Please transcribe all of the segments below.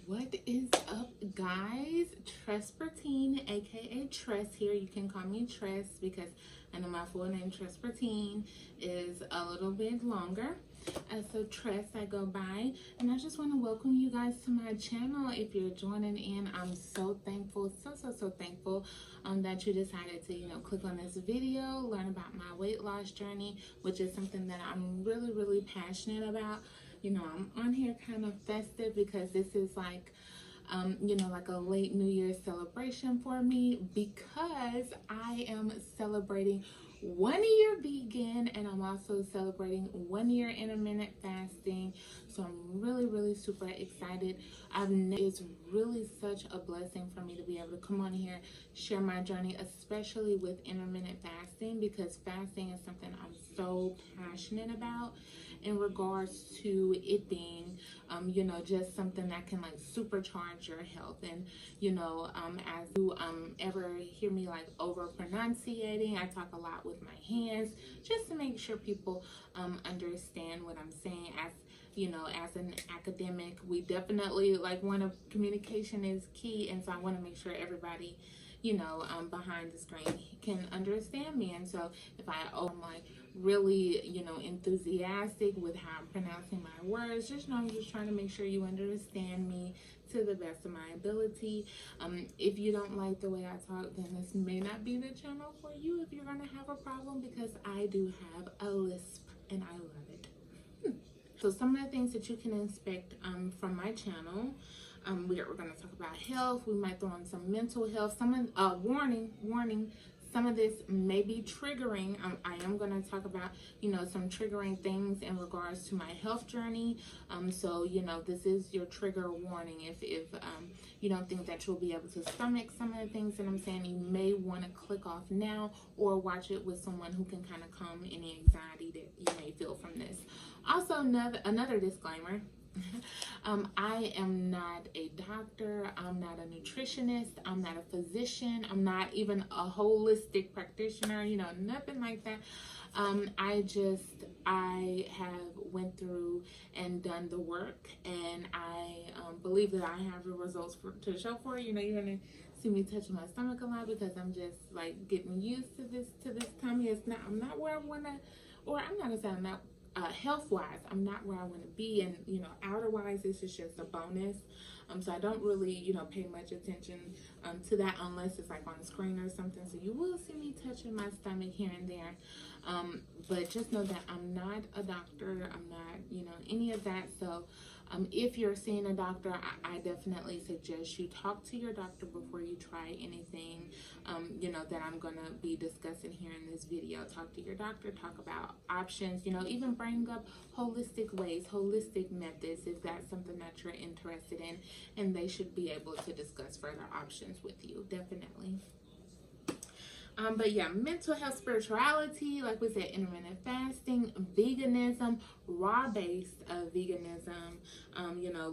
What is up, guys? Trespertine, aka Tress here. You can call me Tress because I know my full name, Trespertine, is a little bit longer. So Tress, I go by, and I just want to welcome you guys to my channel. If you're joining in, I'm so thankful, so thankful that you decided to, click on this video, learn about my weight loss journey, which is something that I'm really passionate about. I'm on here kind of festive because this is like, like a late New Year's celebration for me, because I am celebrating 1 year vegan, and I'm also celebrating 1 year intermittent fasting. So I'm really super excited. It's really such a blessing for me to be able to come on here, share my journey, especially with intermittent fasting, because fasting is something I'm so passionate about in regards to it being just something that can like supercharge your health. And as you ever hear me like over pronunciating, I talk a lot with my hands just to make sure people understand what I'm saying. As an academic, we definitely like communication is key, and so I want to make sure everybody behind the screen can understand me. And so if I'm like really enthusiastic with how I'm pronouncing my words, just know I'm just trying to make sure you understand me to the best of my ability. If you don't like the way I talk, then this may not be the channel for you if you're gonna have a problem, because I do have a lisp and I love it. So some of the things that you can expect from my channel, we're going to talk about health. We might throw in some mental health. Warning, some of this may be triggering. I am going to talk about, some triggering things in regards to my health journey. So, this is your trigger warning. If you don't think that you'll be able to stomach some of the things that I'm saying, you may want to click off now or watch it with someone who can kind of calm any anxiety that you may feel from this. Also, another disclaimer. I am not a doctor, I'm not a nutritionist, I'm not a physician, I'm not even a holistic practitioner, nothing like that. I have went through and done the work, and I believe that I have the results to show for it. You're gonna see me touching my stomach a lot because I'm just like getting used to this tummy. I'm not where I wanna, or I'm not gonna say I'm not health-wise, I'm not where I want to be, and outer-wise, this is just a bonus. So I don't really pay much attention to that unless it's like on the screen or something. So you will see me touching my stomach here and there, but just know that I'm not a doctor. I'm not any of that. So if you're seeing a doctor, I definitely suggest you talk to your doctor before you try anything that I'm gonna be discussing here in this video. Talk to your doctor, talk about options, even bring up holistic ways, holistic methods, if that's something that you're interested in, and they should be able to discuss further options with you, definitely. But yeah, mental health, spirituality, like we said, intermittent fasting, veganism, raw-based veganism,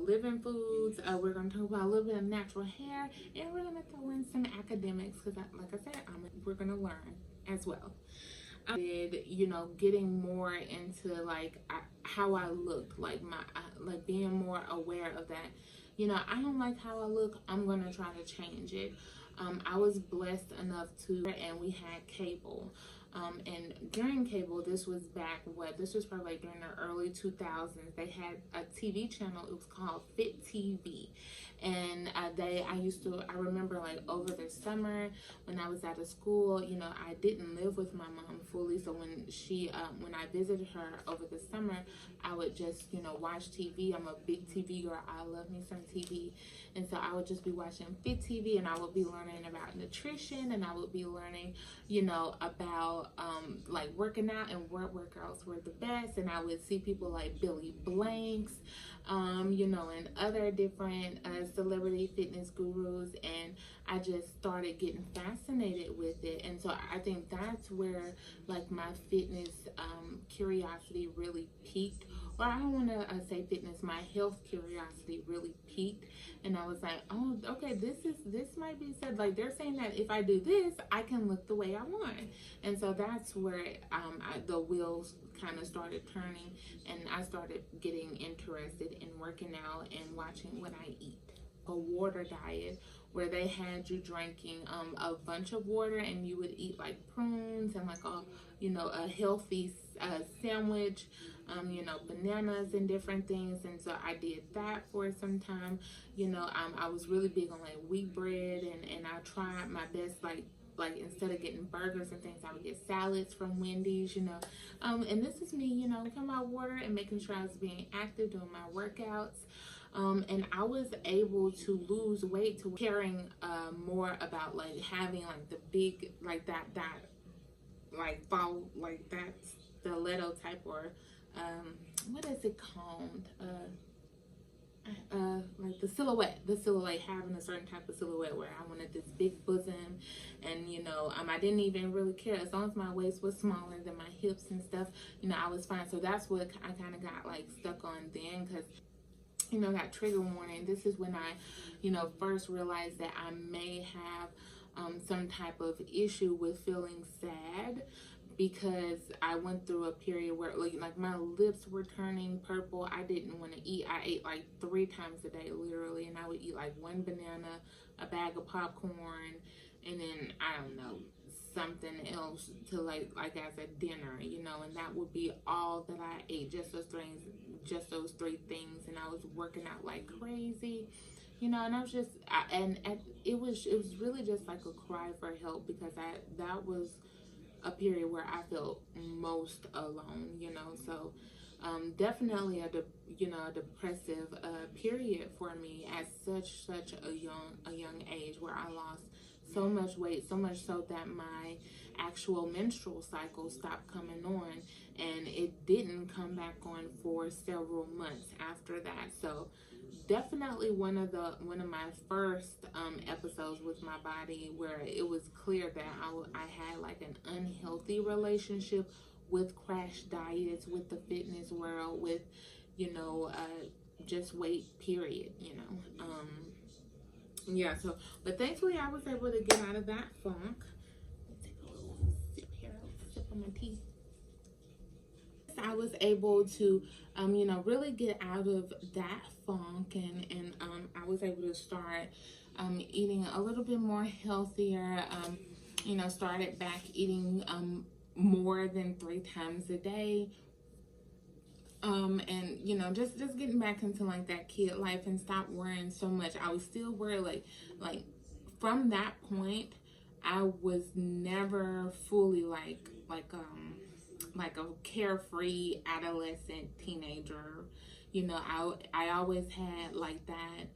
living foods. We're going to talk about a little bit of natural hair, and we're going to throw in some academics because, like I said, we're going to learn as well. Getting more into like how I look, like being more aware of that. I don't like how I look. I'm going to try to change it. I was blessed enough and we had cable. And during cable, this was probably like during the early 2000s, they had a TV channel. It was called Fit TV. And I remember like over the summer when I was out of school, I didn't live with my mom fully. So when I visited her over the summer, I would just, watch TV. I'm a big TV girl. I love me some TV. And so I would just be watching Fit TV, and I would be learning about nutrition, and I would be learning, about like working out and what workouts were the best. And I would see people like Billy Blanks, and other different celebrity fitness gurus, and I just started getting fascinated with it. And so I think that's where like my fitness curiosity really peaked. Or I don't want to say fitness, my health curiosity really peaked, and I was like, oh, okay, this might be said, like they're saying that if I do this, I can look the way I want. And so that's where the wheels kind of started turning, and I started getting interested in working out and watching what I eat. A water diet where they had you drinking a bunch of water, and you would eat like prunes and like a healthy sandwich, bananas and different things. And so I did that for some time. I was really big on like wheat bread, and I tried my best, like instead of getting burgers and things, I would get salads from Wendy's. And this is me, drinking my water and making sure I was being active, doing my workouts. And I was able to lose weight to caring more about like having like the big, like that like fall, like that stiletto type, or what is it called, like the silhouette, having a certain type of silhouette where I wanted this big bosom. And I didn't even really care as long as my waist was smaller than my hips and stuff. I was fine. So that's what I kind of got like stuck on then, because that trigger warning. This is when I first realized that I may have some type of issue with feeling sad, because I went through a period where like my lips were turning purple. I didn't want to eat. I ate like 3 times a day, literally, and I would eat like 1 banana, a bag of popcorn, and then I don't know, something else to like as a dinner, and that would be all that I ate, just those 3 things. And I was working out like crazy, and I was just and it was really just like a cry for help, because that was a period where I felt most alone, so definitely a depressive period for me at such a young age, where I lost so much weight, so much so that my actual menstrual cycle stopped coming on, and it didn't come back on for several months after that. So definitely one of my first episodes with my body, where it was clear that I had like an unhealthy relationship with crash diets, with the fitness world, with just weight, period. So but thankfully I was able to get out of that funk. Let's take a little sip here, sip on my tea. I was able to really get out of that funk, and I was able to start eating a little bit more healthier. Started back eating more than 3 times a day, and just getting back into like that kid life, and stop worrying so much. I was still worried, like from that point I was never fully like a carefree adolescent teenager. I always had like that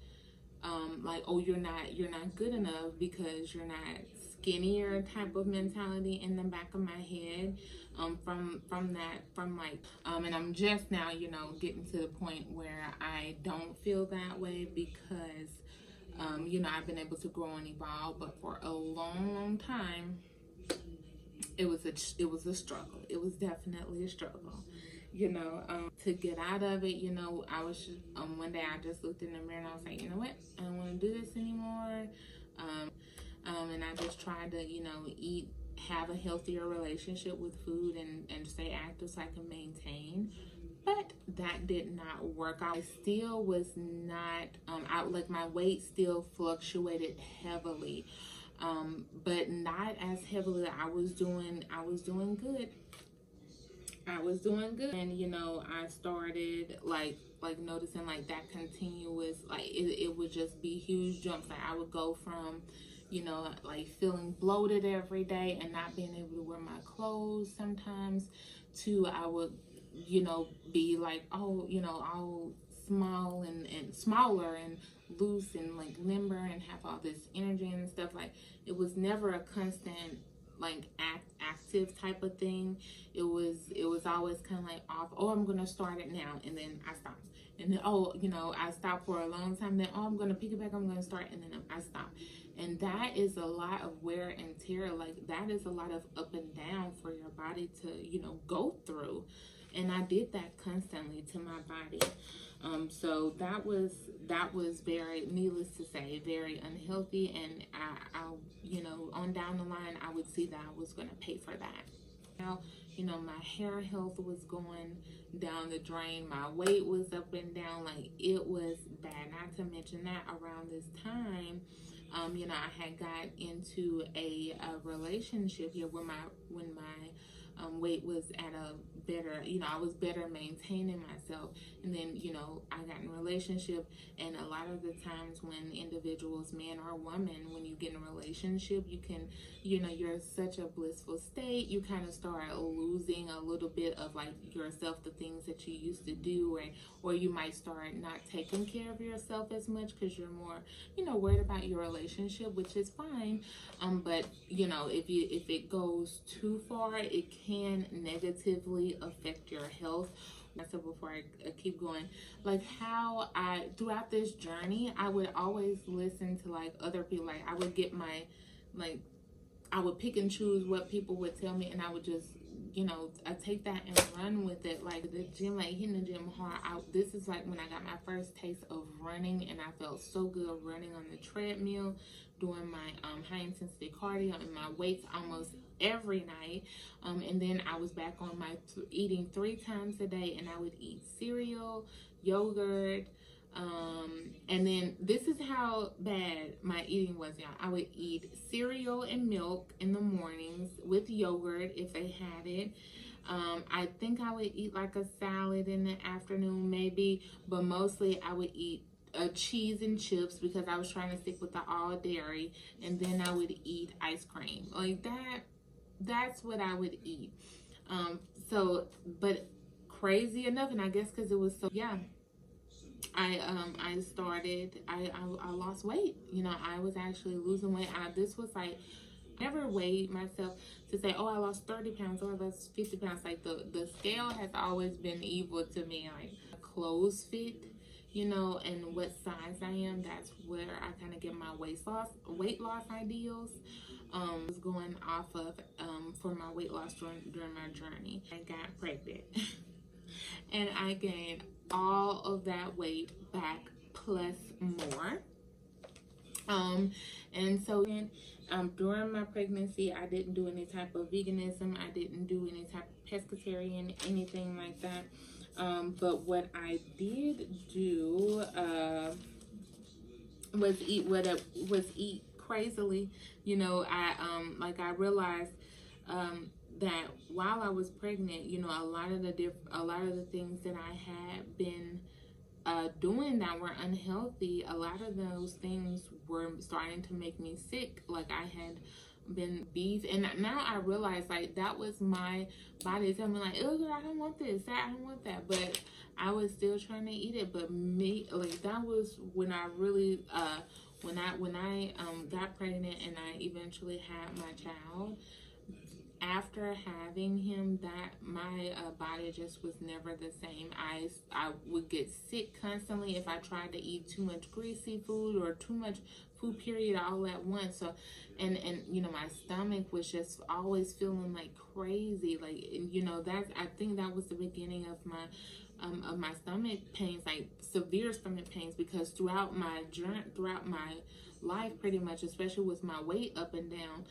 like, oh, you're not good enough because you're not skinnier type of mentality in the back of my head. And I'm just now getting to the point where I don't feel that way, because I've been able to grow and evolve. But for a long time it was a struggle. It was definitely a struggle, to get out of it. I was just, one day I just looked in the mirror and I was like, you know what, I don't want to do this anymore. And I just tried to have a healthier relationship with food, and stay active so I can maintain. But that did not work out. I still was not like my weight still fluctuated heavily, but not as heavily. I was doing good. And I started like noticing like that continuous, like it would just be huge jumps. Like I would go from like feeling bloated every day and not being able to wear my clothes sometimes, to I would be like, oh, all small and smaller and loose and like limber, and have all this energy and stuff. Like it was never a constant like active type of thing. It was always kind of like off. Oh, I'm gonna start it now, and then I stop, and then I stopped for a long time. Then I'm gonna pick it back. I'm gonna start, and then I stop. And that is a lot of wear and tear. Like that is a lot of up and down for your body to go through. And I did that constantly to my body. So that was very, needless to say, very unhealthy. And I on down the line, I would see that I was going to pay for that. Now, you know, my hair health was going down the drain. My weight was up and down. Like, it was bad. Not to mention that around this time, you know, I had got into a relationship here where when my weight was at a better, you know, I was better maintaining myself. And then, you know, I got in a relationship, and a lot of the times when individuals, man or woman, when you get in a relationship, you can, you know, you're in such a blissful state, you kind of start losing a little bit of like yourself, the things that you used to do, or you might start not taking care of yourself as much because you're more, you know, worried about your relationship, which is fine. But you know, if it goes too far, it can negatively affect your health. So before I keep going, like how I throughout this journey, I would always listen to like other people. Like I would get my, like I would pick and choose what people would tell me, and I would just, you know, I take that and run with it. Like the gym, like hitting the gym hard. This is like when I got my first taste of running, and I felt so good running on the treadmill, doing my high intensity cardio and my weights almost every night. And then I was back on my eating 3 times a day, and I would eat cereal, yogurt. And then this is how bad my eating was, y'all. I would eat cereal and milk in the mornings with yogurt if they had it. I think I would eat like a salad in the afternoon maybe, but mostly I would eat cheese and chips because I was trying to stick with the all dairy, and then I would eat ice cream. Like that's what I would eat. So, but crazy enough, and I guess because it was so, yeah, I lost weight. You know, I was actually losing weight. This was like, never weighed myself to say, oh, I lost 30 pounds or I lost 50 pounds. Like the scale has always been evil to me. Like clothes fit, you know, and what size I am, that's where I kind of get my weight loss ideals. Was going off of for my weight loss during my journey. I got pregnant and I gained all of that weight back plus more. And so during my pregnancy, I didn't do any type of veganism. I didn't do any type of pescatarian, anything like that. But what I did do was eat crazily. You know, I realized that while I was pregnant, you know, a lot of the things that I had been doing that were unhealthy, a lot of those things were starting to make me sick. Like I had been beef, and now I realize like that was my body telling me like, oh, I don't want this, I don't want that, but I was still trying to eat it. But me, like that was when I really when I got pregnant and I eventually had my child. After having him, that my body just was never the same. I would get sick constantly if I tried to eat too much greasy food or too much food period all at once. So and you know, my stomach was just always feeling like crazy. Like, you know, I think that was the beginning of my stomach pains, like severe stomach pains, because throughout my life, pretty much, especially with my weight up and down,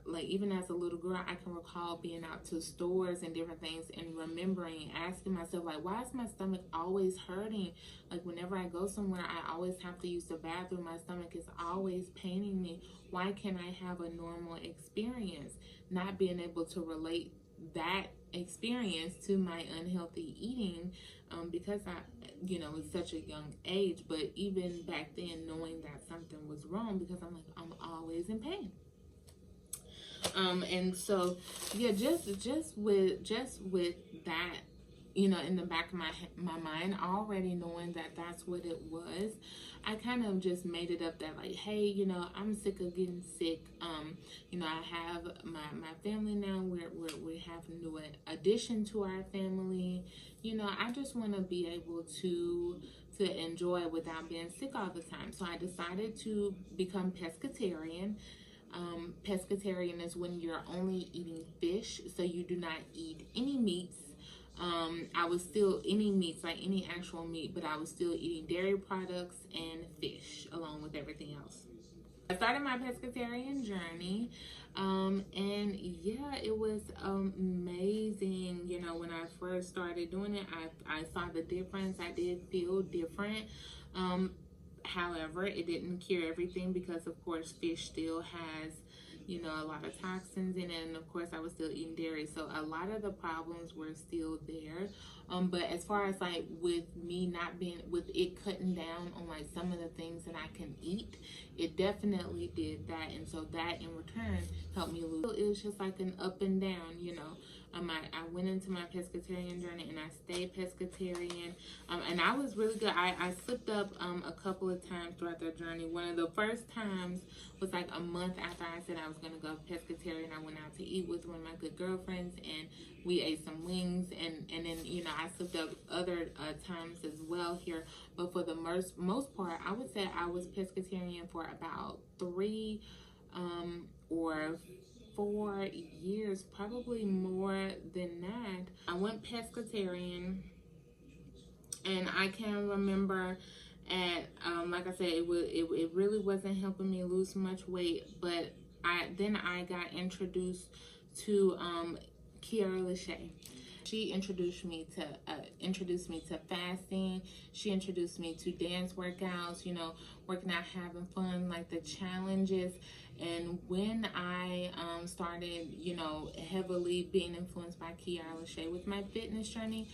like even as a little girl, I can recall being out to stores and different things and remembering asking myself like, why is my stomach always hurting? Like whenever I go somewhere, I always have to use the bathroom. My stomach is always paining me. Why can't I have a normal experience? Not being able to relate that experience to my unhealthy eating, because I, you know, it's such a young age. But even back then, knowing that something was wrong, because I'm like, I'm always in pain. And so yeah, just with that, you know, in the back of my mind, already knowing that that's what it was, I kind of just made it up that like, hey, you know, I'm sick of getting sick. You know, I have my family now. We have a new addition to our family. You know, I just want to be able to enjoy without being sick all the time. So I decided to become pescatarian. Pescatarian is when you're only eating fish, so you do not eat any meats. I was still eating meats, like any actual meat, but I was still eating dairy products and fish along with everything else. I started my pescatarian journey And yeah, it was amazing. You know, when I first started doing it, I saw the difference. I did feel different. Um, However, it didn't cure everything because, of course, fish still has, you know, a lot of toxins in it. And of course, I was still eating dairy. So a lot of the problems were still there. But as far as like with me not being, with it cutting down on like some of the things that I can eat, it definitely did that. And so that in return helped me lose. It was just like an up and down, you know. I went into my pescatarian journey and I stayed pescatarian. And I was really good. I slipped up a couple of times throughout the journey. One of the first times was like a month after I said I was going to go pescatarian. I went out to eat with one of my good girlfriends and we ate some wings. And then, you know, I slipped up other times as well here. But for the most part, I would say I was pescatarian for about 3 or 4 years, probably more than that. I went pescatarian, and I can remember at like I said, it really wasn't helping me lose much weight, but I got introduced to Kiara Lachey. She introduced me to fasting. She introduced me to dance workouts, you know, working out, having fun, like the challenges. And when I started, you know, heavily being influenced by Kiara Lachey with my fitness journey,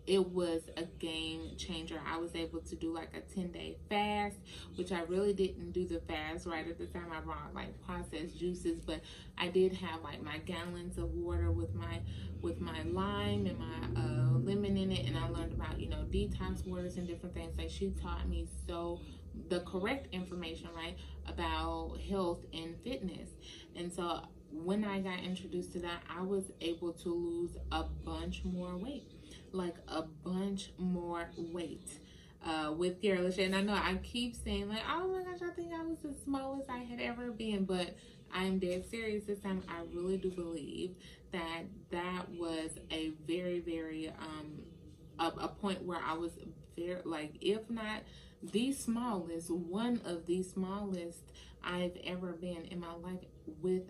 it was a game changer. I was able to do like a 10-day fast, which I really didn't do the fast right at the time. I brought like processed juices, but I did have like my gallons of water with my lime and my lemon in it, and I learned about, you know, detox waters and different things. Like she taught me the correct information, right, about health and fitness. And so when I got introduced to that, I was able to lose a bunch more weight, like a bunch more weight with Kiara Lachey. And I know I keep saying like, oh my gosh, I think I was the smallest I had ever been, but I'm dead serious this time. I really do believe that that was a very a point where I was very, like, if not the smallest, one of the smallest I've ever been in my life, with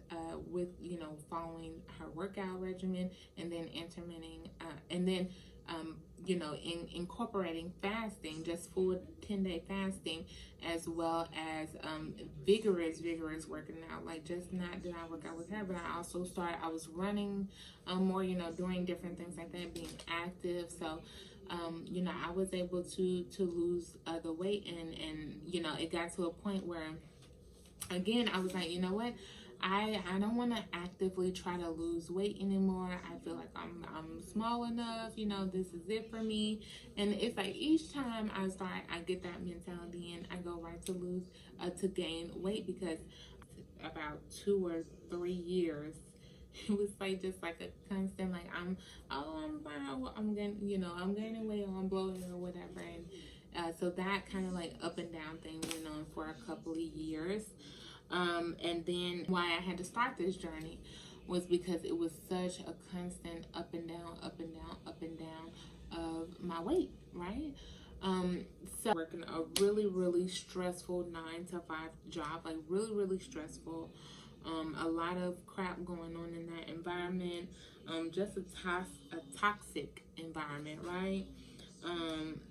you know, following her workout regimen and then intermittent and then you know, incorporating fasting, just full 10-day fasting, as well as vigorous working out. Like, just not did I work out with her, but I also I was running more, you know, doing different things like that, being active. So you know, I was able to lose the weight, and you know, it got to a point where, again, I was like, you know what, I don't want to actively try to lose weight anymore. I feel like I'm small enough, you know, this is it for me. And it's like each time I get that mentality, and I go right to lose to gain weight, because about 2 or 3 years, it was like just like a constant, like I'm fine, I'm getting, you know, I'm gaining weight, or I'm bloating or whatever. And so that kind of like up and down thing went on for a couple of years. And then why I had to start this journey was because it was such a constant up and down of my weight, right? So working a really stressful 9 to 5 job, like really stressful. A lot of crap going on in that environment. Just a toxic environment, right?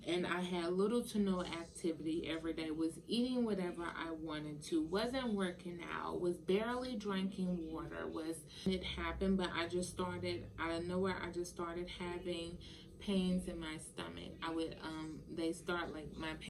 And I had little to no activity every day, was eating whatever I wanted to, wasn't working out, was barely drinking water. It happened, but I just started, out of nowhere, I just started having pains in my stomach. They start like my